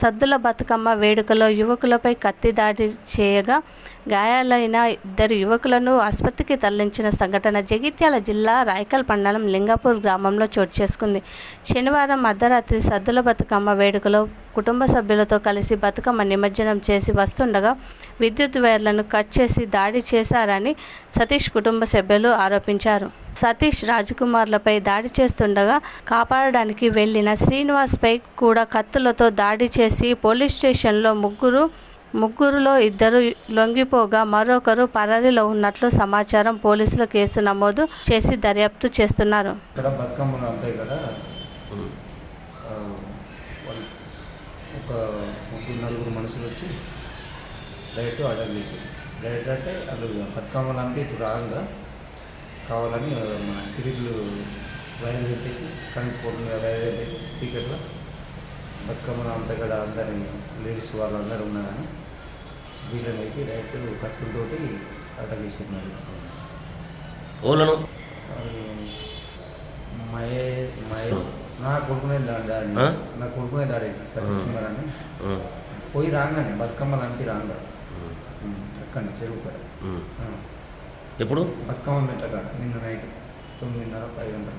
సద్దుల బతుకమ్మ వేడుకలో యువకులపై కత్తి దాడి చేయగా గాయాలైన 2 యువకులను ఆసుపత్రికి తరలించిన సంఘటన జగిత్యాల జిల్లా రాయకల్ మండలం లింగాపూర్ గ్రామంలో చోటు చేసుకుంది. శనివారం అర్ధరాత్రి సద్దుల బతుకమ్మ వేడుకలో కుటుంబ సభ్యులతో కలిసి బతుకమ్మ నిమజ్జనం చేసి వస్తుండగా విద్యుత్ వైర్లను కట్ చేసి దాడి చేశారని సతీష్ కుటుంబ సభ్యులు ఆరోపించారు. సతీష్ రాజకుమార్లపై దాడి చేస్తుండగా కాపాడడానికి వెళ్లిన శ్రీనివాస్పై కూడా కత్తులతో దాడి చేసి పోలీస్ స్టేషన్లో ముగ్గురులో 2 లొంగిపోగా మరొకరు పరారీలో ఉన్నట్లు సమాచారం. పోలీసులు కేసు నమోదు చేసి దర్యాప్తు చేస్తున్నారు. ఒక 3-4 మనుషులు వచ్చి డైరెక్ట్ అటాక్ చేశారు. డైరెక్ట్ అంటే వాళ్ళు బతుకమ్మలు అంటే ఇప్పుడు రాగా కావాలని మన సిరిగ్లు వైర్ పెట్టేసి కనుక్కోకుండా వైర్ పెట్టేసి సీక్రెట్గా బతుకమ్మలు అంతా కూడా అందరి లేడీస్ వాళ్ళందరూ ఉన్నారని వీళ్ళనైతే డైరెక్ట్ కత్తులతోటి అటాక్ చేసినారు. ఓలను నా కొడుకునే దాడేసి సతీష్కుమార్ అని పోయి రాగానే బతుకమ్మలు అంటి రాగా అక్కడ చెరువు కాడ ఎప్పుడు బతుకమ్మ పెట్టగా నిన్న నైట్ 9:30-10 గంటల